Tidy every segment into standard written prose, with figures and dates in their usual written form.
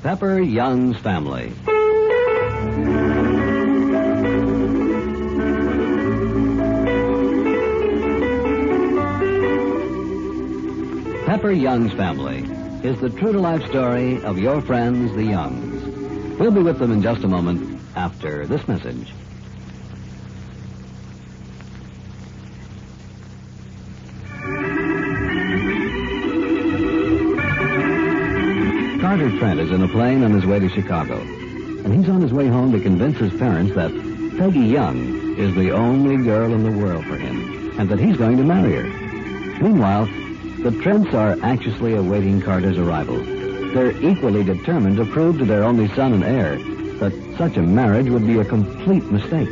Pepper Young's Family. Pepper Young's Family is the true-to-life story of your friends, the Youngs. We'll be with them in just a moment after this message. Carter Trent is in a plane on his way to Chicago, and he's on his way home to convince his parents that Peggy Young is the only girl in the world for him, and that he's going to marry her. Meanwhile, the Trents are anxiously awaiting Carter's arrival. They're equally determined to prove to their only son and heir that such a marriage would be a complete mistake.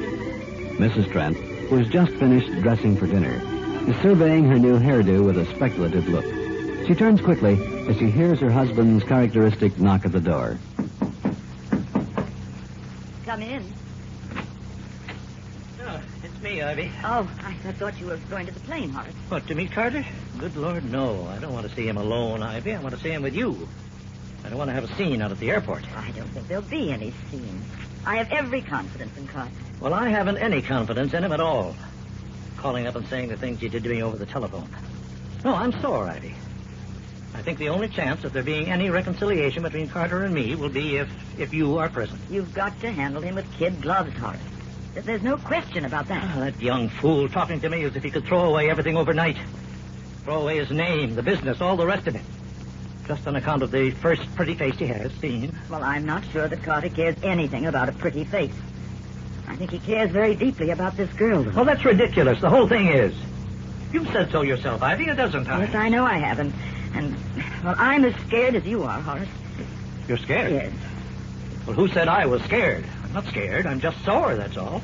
Mrs. Trent, who has just finished dressing for dinner, is surveying her new hairdo with a speculative look. She turns quickly as she hears her husband's characteristic knock at the door. Come in. Oh, it's me, Ivy. Oh, I thought you were going to the plane, Horace. What, to meet Carter? Good Lord, no. I don't want to see him alone, Ivy. I want to see him with you. I don't want to have a scene out at the airport. I don't think there'll be any scene. I have every confidence in Carter. Well, I haven't any confidence in him at all. Calling up and saying the things he did to me over the telephone. No, I'm sore, Ivy. I think the only chance of there being any reconciliation between Carter and me will be if you are present. You've got to handle him with kid gloves, Horace. There's no question about that. Oh, that young fool talking to me as if he could throw away everything overnight. Throw away his name, the business, all the rest of it. Just on account of the first pretty face he has seen. Well, I'm not sure that Carter cares anything about a pretty face. I think he cares very deeply about this girl, though. Well, that's ridiculous. The whole thing is. You've said so yourself, Ivy, a dozen times. Yes, I know I have. And, well, I'm as scared as you are, Horace. You're scared? Yes. Well, who said I was scared? I'm not scared. I'm just sore, that's all.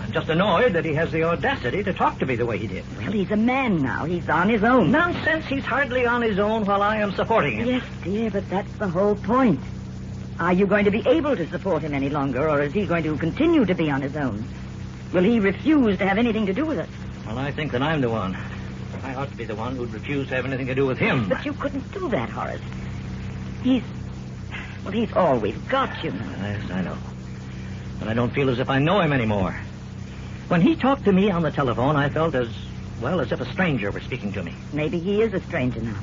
I'm just annoyed that he has the audacity to talk to me the way he did. Well, he's a man now. He's on his own. Nonsense. He's hardly on his own while I am supporting him. Yes, dear, but that's the whole point. Are you going to be able to support him any longer, or is he going to continue to be on his own? Will he refuse to have anything to do with us? Well, I think that I'm the one. I ought to be the one who'd refuse to have anything to do with him. But you couldn't do that, Horace. He's all we've got, you know. Yes, I know. But I don't feel as if I know him anymore. When he talked to me on the telephone, I felt as if a stranger were speaking to me. Maybe he is a stranger now.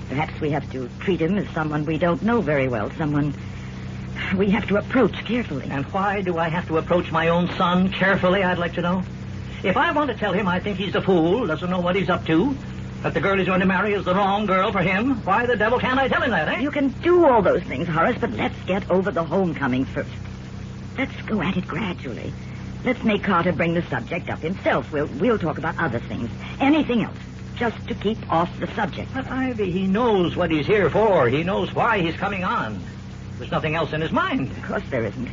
Perhaps we have to treat him as someone we don't know very well, someone we have to approach carefully. And why do I have to approach my own son carefully, I'd like to know? If I want to tell him I think he's a fool, doesn't know what he's up to, that the girl he's going to marry is the wrong girl for him, why the devil can't I tell him that, eh? You can do all those things, Horace, but let's get over the homecoming first. Let's go at it gradually. Let's make Carter bring the subject up himself. We'll talk about other things. Anything else. Just to keep off the subject. But, Ivy, he knows what he's here for. He knows why he's coming on. There's nothing else in his mind. Of course there isn't.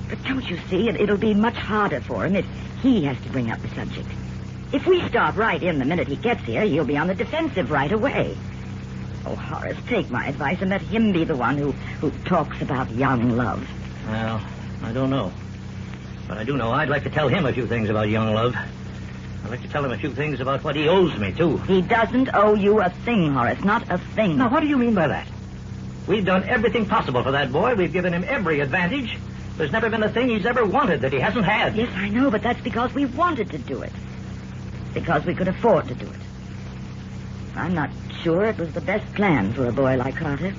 But don't you see, it'll be much harder for him if he has to bring up the subject. If we start right in the minute he gets here, he'll be on the defensive right away. Oh, Horace, take my advice and let him be the one who talks about young love. Well, I don't know. But I do know I'd like to tell him a few things about young love. I'd like to tell him a few things about what he owes me, too. He doesn't owe you a thing, Horace, not a thing. Now, what do you mean by that? We've done everything possible for that boy. We've given him every advantage. There's never been a thing he's ever wanted that he hasn't had. Yes, I know, but that's because we wanted to do it. Because we could afford to do it. I'm not sure it was the best plan for a boy like Carter.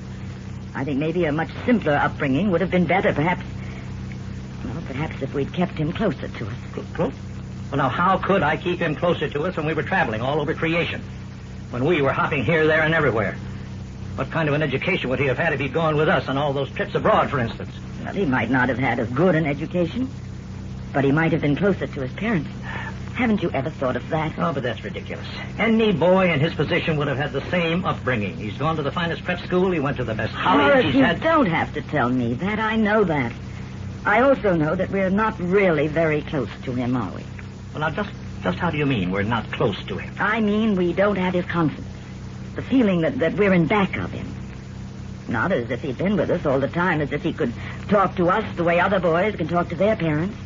I think maybe a much simpler upbringing would have been better, perhaps. Well, perhaps if we'd kept him closer to us. Close? Well, now, how could I keep him closer to us when we were traveling all over creation? When we were hopping here, there, and everywhere? What kind of an education would he have had if he'd gone with us on all those trips abroad, for instance? Well, he might not have had as good an education, but he might have been closer to his parents. Haven't you ever thought of that? Oh, but that's ridiculous. Any boy in his position would have had the same upbringing. He's gone to the finest prep school. He went to the best college. Horace, you don't have to tell me that. I know that. I also know that we're not really very close to him, are we? Well, now, just how do you mean we're not close to him? I mean we don't have his confidence. The feeling that we're in back of him. Not as if he'd been with us all the time, as if he could talk to us the way other boys can talk to their parents.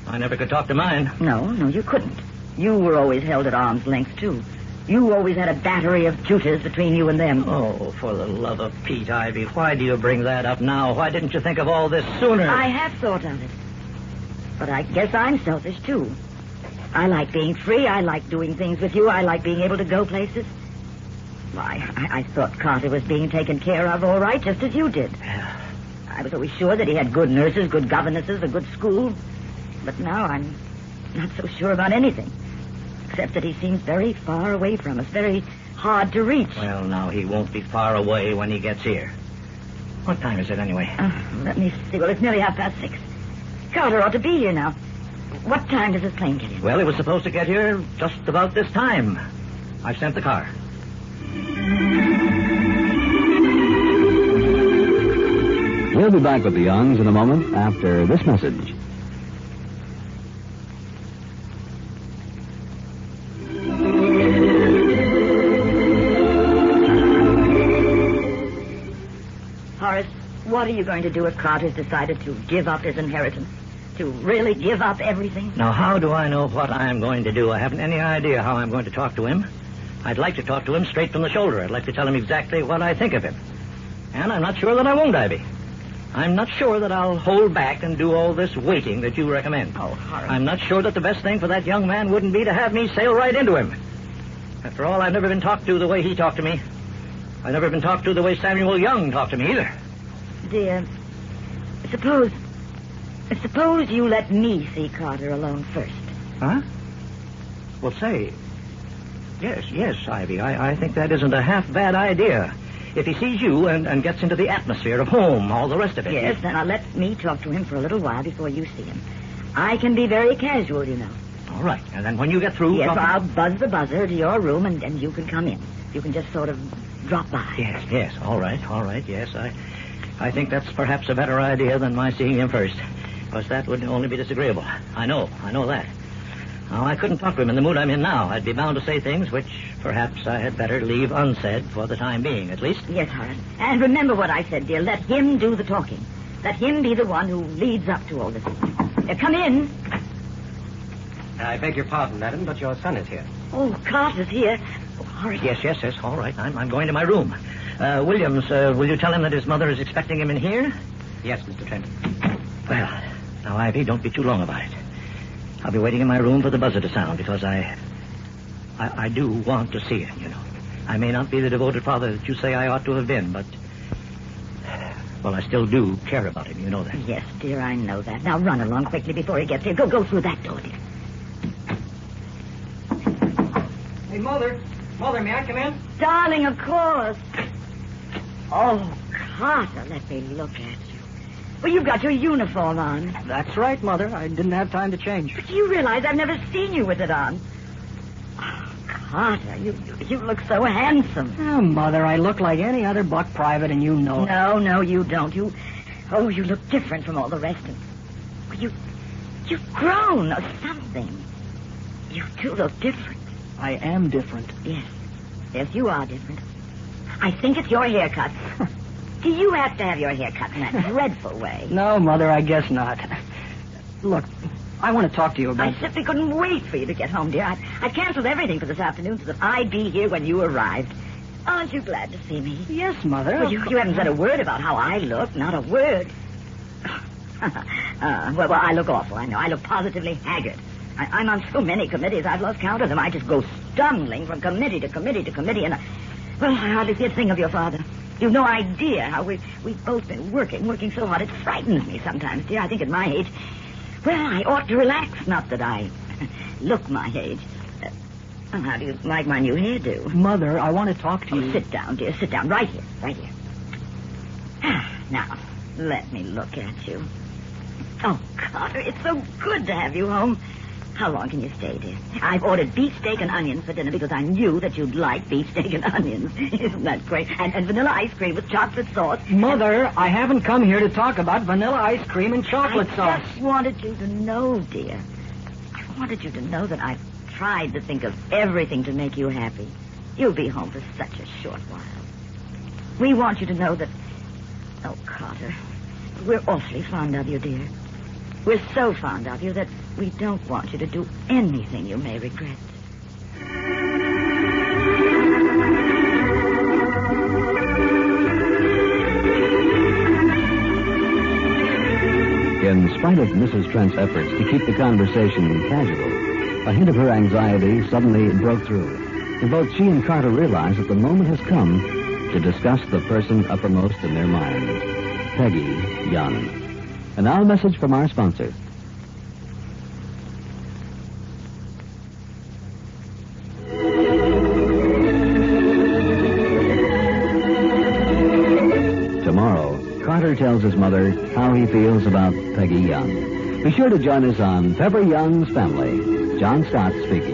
I never could talk to mine. No, you couldn't. You were always held at arm's length, too. You always had a battery of tutors between you and them. Oh, for the love of Pete, Ivy, why do you bring that up now? Why didn't you think of all this sooner? I have thought of it. But I guess I'm selfish, too. I like being free. I like doing things with you. I like being able to go places. Why, I thought Carter was being taken care of all right, just as you did. Yeah. I was always sure that he had good nurses, good governesses, a good school. But now I'm not so sure about anything. Except that he seems very far away from us, very hard to reach. Well, now, he won't be far away when he gets here. What time is it, anyway? Let me see. Well, it's nearly 6:30. Carter ought to be here now. What time does his plane get in? Well, he was supposed to get here just about this time. I've sent the car. We'll be back with the Youngs in a moment after this message. Horace, what are you going to do if Carter's decided to give up his inheritance? To really give up everything? Now, how do I know what I'm going to do? I haven't any idea how I'm going to talk to him. I'd like to talk to him straight from the shoulder. I'd like to tell him exactly what I think of him. And I'm not sure that I won't, Ivy. I'm not sure that I'll hold back and do all this waiting that you recommend. Oh, Horace. I'm not sure that the best thing for that young man wouldn't be to have me sail right into him. After all, I've never been talked to the way he talked to me. I've never been talked to the way Samuel Young talked to me either. Dear, suppose you let me see Carter alone first. Huh? Well, say, yes, Ivy. I think that isn't a half bad idea. If he sees you and gets into the atmosphere of home, all the rest of it. Yes, then let me talk to him for a little while before you see him. I can be very casual, you know. All right. And then when you get through... Yes, I'll buzz the buzzer to your room, and you can come in. You can just sort of drop by. Yes. All right. Yes, I think that's perhaps a better idea than my seeing him first. Because that would only be disagreeable. I know that. Now, I couldn't talk to him in the mood I'm in now. I'd be bound to say things which perhaps I had better leave unsaid for the time being, at least. Yes, Horace. And remember what I said, dear. Let him do the talking. Let him be the one who leads up to all this. Come in. I beg your pardon, madam, but your son is here. Oh, Carter's here. Oh, Horace. Yes. All right. I'm going to my room. Williams, will you tell him that his mother is expecting him in here? Yes, Mr. Trent. Well, now, Ivy, don't be too long about it. I'll be waiting in my room for the buzzer to sound because I do want to see him, you know. I may not be the devoted father that you say I ought to have been, but... Well, I still do care about him, you know that. Yes, dear, I know that. Now run along quickly before he gets here. Go through that door, dear. Hey, Mother, may I come in? Darling, of course. Oh, Carter, let me look at you. Well, you've got your uniform on. That's right, Mother. I didn't have time to change. But do you realize I've never seen you with it on? Oh, Carter, you look so handsome. Oh, Mother, I look like any other buck private, and you know it. No, you don't. You look different from all the rest of them. You've grown or something. You do look different. I am different. Yes, you are different. I think it's your haircut. Do you have to have your hair cut in that dreadful way? No, Mother, I guess not. Look, I want to talk to you about... I simply couldn't wait for you to get home, dear. I canceled everything for this afternoon so that I'd be here when you arrived. Aren't you glad to see me? Yes, Mother. Well, you haven't said a word about how I look. Not a word. Well, I look awful, I know. I look positively haggard. I'm on so many committees, I've lost count of them. I just go stumbling from committee to committee to committee, and I hardly see a thing of your father. You've no idea how we've both been working so hard. It frightens me sometimes, dear. I think at my age, well, I ought to relax. Not that I look my age. How do you like my new hairdo? Mother, I want to talk to you. Sit down, dear. Sit down. Right here. Now, let me look at you. Oh, Carter, it's so good to have you home. How long can you stay, dear? I've ordered beefsteak and onions for dinner because I knew that you'd like beefsteak and onions. Isn't that great? And vanilla ice cream with chocolate sauce. Mother, I haven't come here to talk about vanilla ice cream and chocolate sauce. I just wanted you to know, dear. I wanted you to know that I've tried to think of everything to make you happy. You'll be home for such a short while. We want you to know that... Oh, Carter, we're awfully fond of you, dear. We're so fond of you that we don't want you to do anything you may regret. in spite of Mrs. Trent's efforts to keep the conversation casual, a hint of her anxiety suddenly broke through. And both she and Carter realize that the moment has come to discuss the person uppermost in their minds, Peggy Young. And now a message from our sponsor. Tomorrow, Carter tells his mother how he feels about Peggy Young. Be sure to join us on Pepper Young's Family. John Stott speaking.